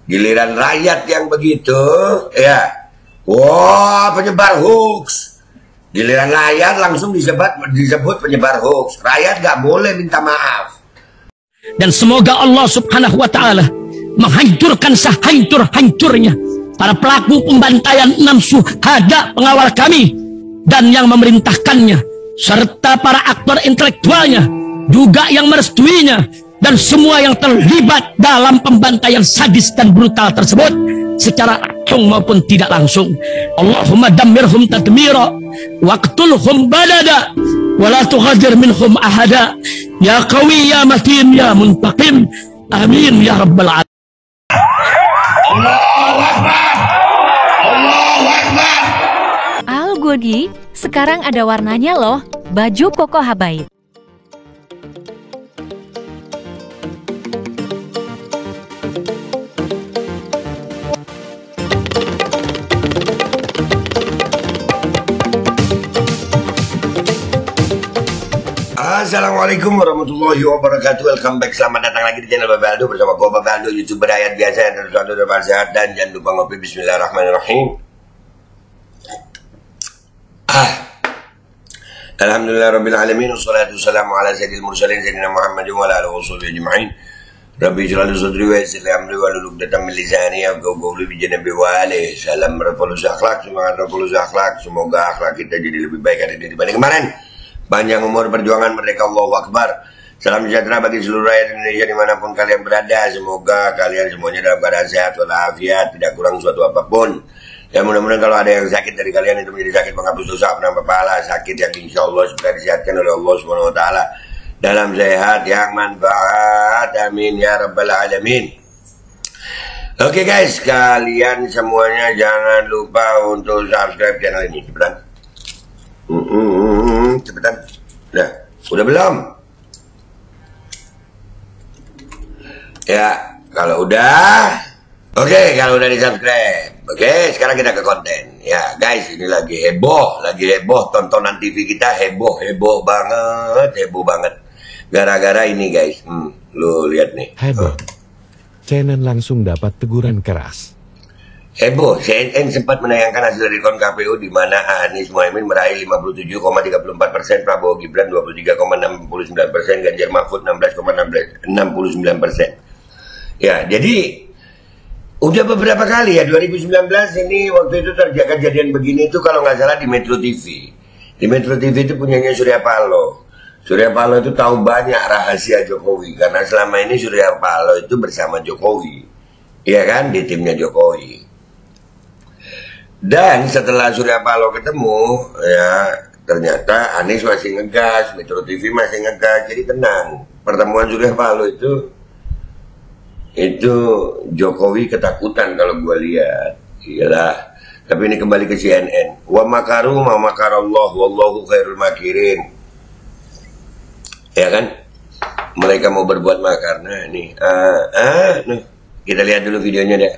Giliran rakyat yang begitu, ya, wah penyebar hoax. Giliran rakyat langsung disebut penyebar hoax. Rakyat gak boleh minta maaf. Dan semoga Allah Subhanahu wa Ta'ala menghancurkan sehancur-hancurnya para pelaku pembantaian 6 syuhada pengawal kami dan yang memerintahkannya, serta para aktor intelektualnya juga yang merestuinya, dan semua yang terlibat dalam pembantaian sadis dan brutal tersebut secara langsung maupun tidak langsung. Allahumma dammirhum tadmira waqtulhum balada wala tughadir minhum ahada ya qawi ya matin ya muntaqim amin ya rabbal alamin. Allahu Akbar, Allahu Akbar. Al Godi, sekarang ada warnanya loh, baju koko habaib. Assalamualaikum warahmatullahi wabarakatuh. Welcome back, selamat datang lagi di channel Bapak Aldo bersama gue Bapak Aldo, YouTuber ayat biasa yang terus selalu bersehat, dan jangan lupa ngopi. Bismillahirrahmanirrahim. Alhamdulillah Rabbil Alamin, wassalatu wassalamu ala sayyidil mursalin sayyidina Muhammadin wa ala alihi washabihi ajma'in. Rabbi ij'al li sadri wa yassir li amri wa hlul 'uqdatam min lisani yafqahu qawli bi janabi wa alihi. Salam revolusi akhlak, semangat revolusi akhlak. Semoga akhlak kita jadi lebih baik hari ini dibanding kemarin. Panjang umur perjuangan merdeka, Allahu Akbar. Salam sejahtera bagi seluruh rakyat Indonesia dimanapun kalian berada. Semoga kalian semuanya dalam keadaan sehat walafiat, tidak kurang suatu apapun. Ya mudah-mudahan kalau ada yang sakit dari kalian itu menjadi sakit penghapus dosa, penambah pahala, sakit yang insya Allah sudah disehatkan oleh Allah Subhanahu Wa Taala dalam sehat yang manfaat. Amin ya rabbal alamin. Oke guys, kalian semuanya jangan lupa untuk subscribe channel ini. Cepetan. Nah, udah belum? Ya, kalau udah, oke, kalau udah di subscribe, oke, sekarang kita ke konten. Ya, guys, ini lagi heboh, tontonan TV kita heboh banget. Gara-gara ini, guys, lu lihat nih. Heboh. CNN langsung dapat teguran keras. Heboh, CNN sempat menayangkan hasil rekon KPU di mana Anies Mohaimin meraih 57,34%, Prabowo Gibran 23,69%, Ganjar Mahfud 16,69%. Ya, jadi udah beberapa kali ya, 2019 ini waktu itu terjadi kejadian begini itu kalau nggak salah di Metro TV. Di Metro TV itu punyanya Surya Paloh. Surya Paloh itu tahu banyak rahasia Jokowi karena selama ini Surya Paloh itu bersama Jokowi, iya kan, di timnya Jokowi. Dan setelah Surya Paloh ketemu, ya ternyata Anies masih ngegas, Metro TV masih ngegas, jadi tenang. Pertemuan Surya Paloh itu Jokowi ketakutan kalau gue lihat. Iyalah. Tapi ini kembali ke CNN. Wa makaru ma makarallah wallahu khairul makirin. Ya kan? Mereka mau berbuat makar. Nah ini. Nah. Kita lihat dulu videonya deh.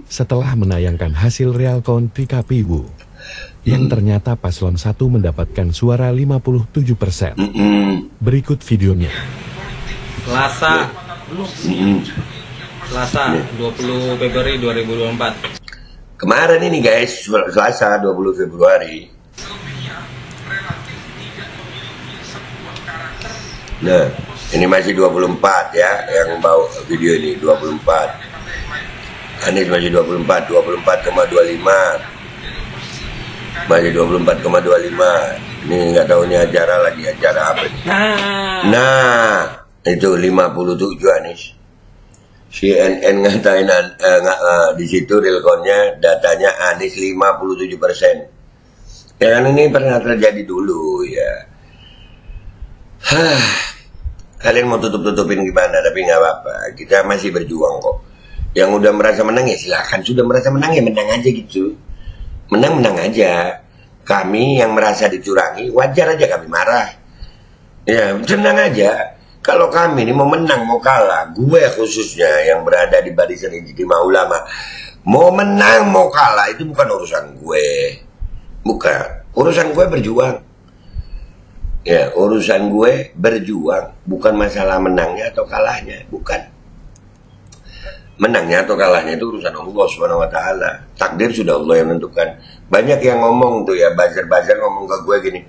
Setelah menayangkan hasil real count di KPU, yang ternyata paslon 1 mendapatkan suara 57%. Berikut videonya. Selasa 20 Februari 2024. Kemarin ini guys, Selasa 20 Februari. Nah, ini masih 24 ya, yang bawa video ini 24. Anies masih 24,25. Masih 24,25. Ini nggak tahu ini acara apa nih. Nah, itu 57 Anies. CNN ngatain di situ realconnya datanya Anies 57%. Ya kan ini pernah terjadi dulu ya. Kalian mau tutup-tutupin gimana, tapi nggak apa-apa, kita masih berjuang kok. Yang udah merasa menang ya silahkan, sudah merasa menang ya menang aja gitu. Menang aja. Kami yang merasa dicurangi, wajar aja kami marah. Ya, tenang aja. Kalau kami ini mau menang, mau kalah, gue khususnya yang berada di barisan ijtima ulama, mau menang, mau kalah, itu bukan urusan gue. Bukan. Urusan gue berjuang. Ya, urusan gue berjuang, bukan masalah menangnya atau kalahnya, bukan. Menangnya atau kalahnya itu urusan Allah Subhanahu wa taala. Takdir sudah Allah yang menentukan. Banyak yang ngomong tuh ya, buzzer-buzzer ngomong ke gue gini.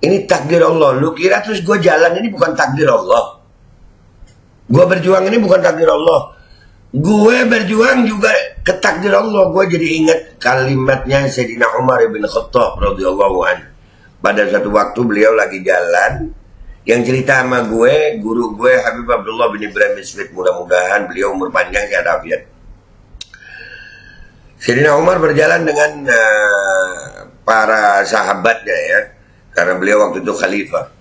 Ini takdir Allah. Lu kira terus gue jalan ini bukan takdir Allah. Gue berjuang ini bukan takdir Allah. Gue berjuang juga ke takdir Allah. Gue jadi ingat kalimatnya Sayyidina Umar bin Khattab radhiyallahu anhu. Pada satu waktu beliau lagi jalan, yang cerita sama gue, guru gue Habib Abdullah bin Ibrahim Smith, mudah-mudahan beliau umur panjang sehat afiat. Sayyidina Umar berjalan dengan para sahabatnya ya, karena beliau waktu itu khalifah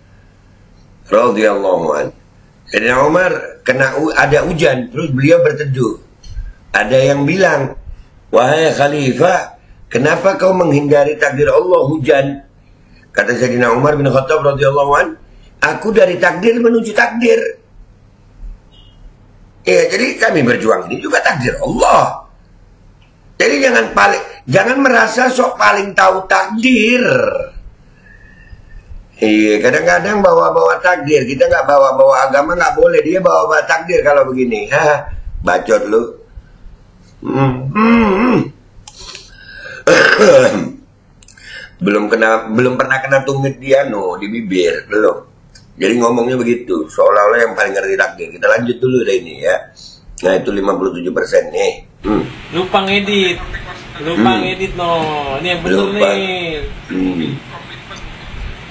radhiyallahu anhu. Sayyidina Umar ada hujan, terus beliau berteduh. Ada yang bilang, wahai khalifah, kenapa kau menghindari takdir Allah hujan? Kata Sayyidina Umar bin Khattab radhiyallahu anhu, aku dari takdir menuju takdir. Ya, jadi kami berjuang ini juga takdir Allah. Jadi jangan merasa sok paling tahu takdir. Iya, kadang-kadang bawa-bawa takdir. Kita nggak bawa-bawa agama, nggak boleh. Dia bawa-bawa takdir kalau begini. Hah, bacot lu. Belum pernah kena tumit dia di bibir, belum. Jadi ngomongnya begitu, seolah-olah yang paling ngerti takdir. Kita lanjut dulu deh ini ya. Nah itu 57% nih. Lupa ngedit. Lupa ngedit Ini yang bener nih.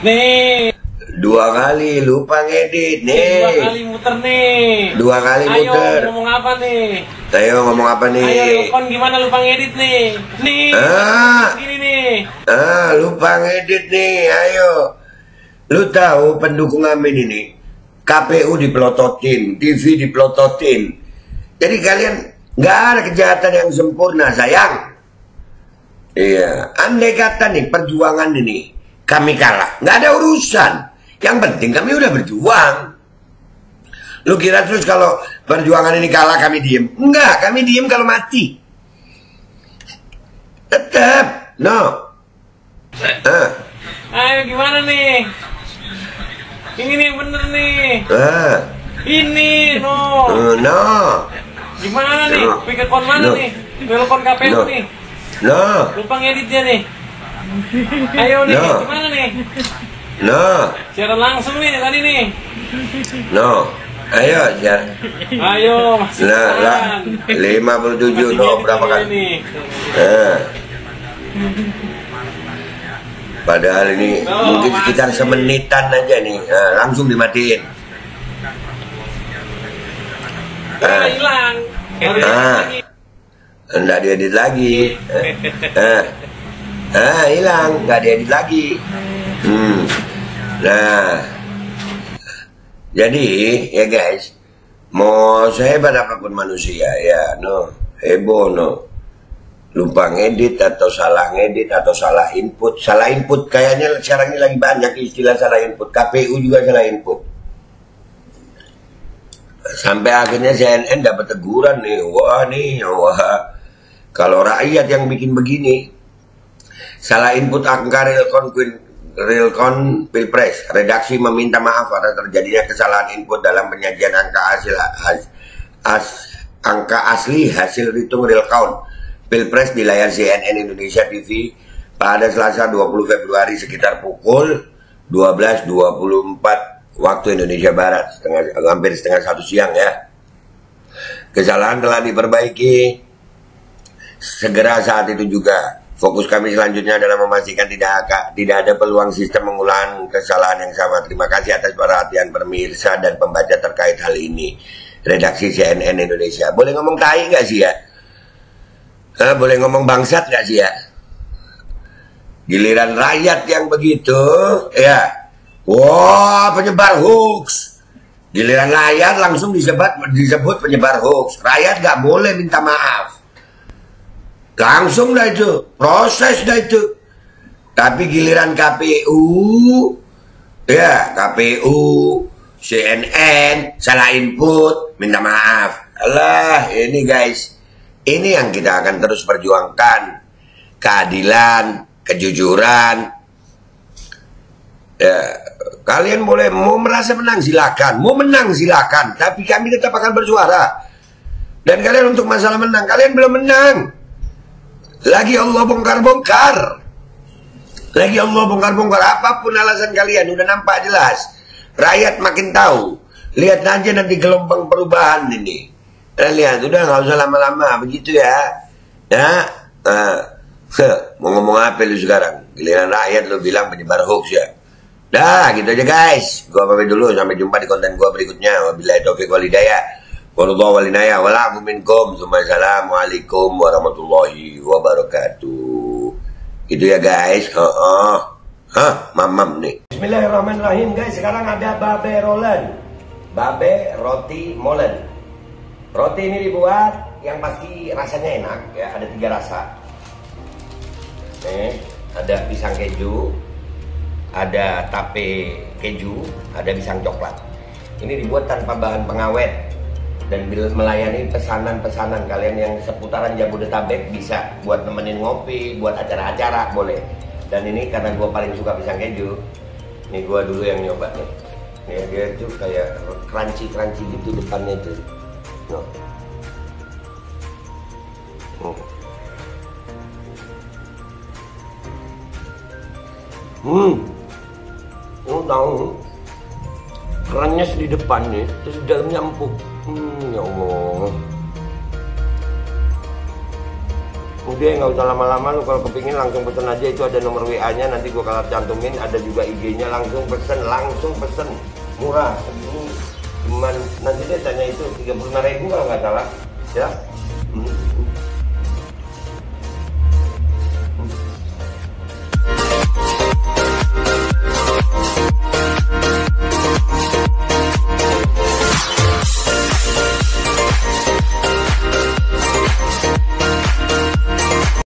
Nih. 2 kali lupa ngedit nih. 2 kali muter nih. 2 kali muter. Ayo ngomong apa nih? Ayo ngomong apa nih? Ayo Kon gimana lupa ngedit nih? Nih. Gini nih. Lupa ngedit nih. Ayo. Lu tahu pendukung Amin ini KPU dipelototin, TV dipelototin. Jadi kalian nggak ada kejahatan yang sempurna, sayang. Iya, andai kata nih perjuangan ini kami kalah, nggak ada urusan. Yang penting kami udah berjuang. Lu kira terus kalau perjuangan ini kalah kami diem? Enggak, kami diem kalau mati. Tetap, no. Ayo gimana nih? Ini nih bener nih. Ini no. Gimana nih? Pikir kon mana nih? Belokon KPU nih. Lupa ngeditnya nih. Ayo nih, gimana nih? Siaran langsung nih tadi nih. Ayo, ya. Ayo, masih 57 berapa kali? Padahal ini mungkin sekitar semenitan aja nih, langsung dimatiin. Hilang. Nggak diedit lagi. Hilang, nggak diedit lagi. Nah, jadi ya guys, mau sehebat apapun manusia ya, heboh lupa ngedit atau salah ngedit atau salah input. Salah input kayaknya sekarang ini lagi banyak istilah salah input. KPU juga salah input. Sampai akhirnya CNN dapat teguran nih. Wah. Kalau rakyat yang bikin begini, salah input angka realcon Pilpres. Redaksi meminta maaf atas terjadinya kesalahan input dalam penyajian angka asli hasil hitung real count Pilpres di layar CNN Indonesia TV pada Selasa 20 Februari sekitar pukul 12.24 waktu Indonesia Barat, hampir setengah 1 siang ya. Kesalahan telah diperbaiki segera saat itu juga. Fokus kami selanjutnya adalah memastikan tidak ada peluang sistem mengulang kesalahan yang sama. Terima kasih atas perhatian pemirsa dan pembaca terkait hal ini. Redaksi CNN Indonesia. Boleh ngomong tai nggak sih ya? Boleh ngomong bangsat gak sih ya? Giliran rakyat yang begitu, ya, wah penyebar hoax. Giliran rakyat langsung disebut penyebar hoax. Rakyat gak boleh minta maaf. Langsung dah itu, proses dah itu. Tapi giliran KPU, ya KPU, CNN, salah input, minta maaf. Alah, ini guys. Ini yang kita akan terus perjuangkan. Keadilan, kejujuran. Ya, kalian mau merasa menang silakan. Mau menang silakan. Tapi kami tetap akan bersuara. Dan kalian untuk masalah menang, kalian belum menang. Lagi Allah bongkar-bongkar. Lagi Allah bongkar-bongkar. Apapun alasan kalian, udah nampak jelas. Rakyat makin tahu. Lihat aja nanti gelombang perubahan ini. Lihat, udah nggak usah lama-lama. Begitu ya. Ya. Mau ngomong apa lu sekarang? Giliran rakyat lu bilang penyebar hoax ya. Dah, gitu aja guys. Gua pamit dulu. Sampai jumpa di konten gua berikutnya. Wabillahi taufiq wal hidayah. Wallahu walinaya walafu minkum. Assalamualaikum warahmatullahi wabarakatuh. Itu ya guys. Mamam nih. Bismillahirrahmanirrahim guys. Sekarang ada babe rolen. Babe roti molen. Roti ini dibuat yang pasti rasanya enak ya. Ada 3 rasa. Ada pisang keju, ada tape keju, ada pisang coklat. Ini dibuat tanpa bahan pengawet. Dan melayani pesanan-pesanan kalian yang seputaran Jabodetabek, bisa buat nemenin ngopi, buat acara-acara boleh. Dan ini karena gue paling suka pisang keju, ini gue dulu yang nyoba nih. Nih dia tuh kayak crunchy gitu depannya itu. Tahu kerennya di depan nih, terus di dalamnya empuk. Ya Allah. Udah nggak usah lama-lama, lu kalau kepingin langsung pesen aja. Itu ada nomor WA-nya, nanti gua kalau cantumin. Ada juga IG-nya, langsung pesen. Murah. Cuman nanti dia tanya itu 35.000 kalau nggak salah. Ya.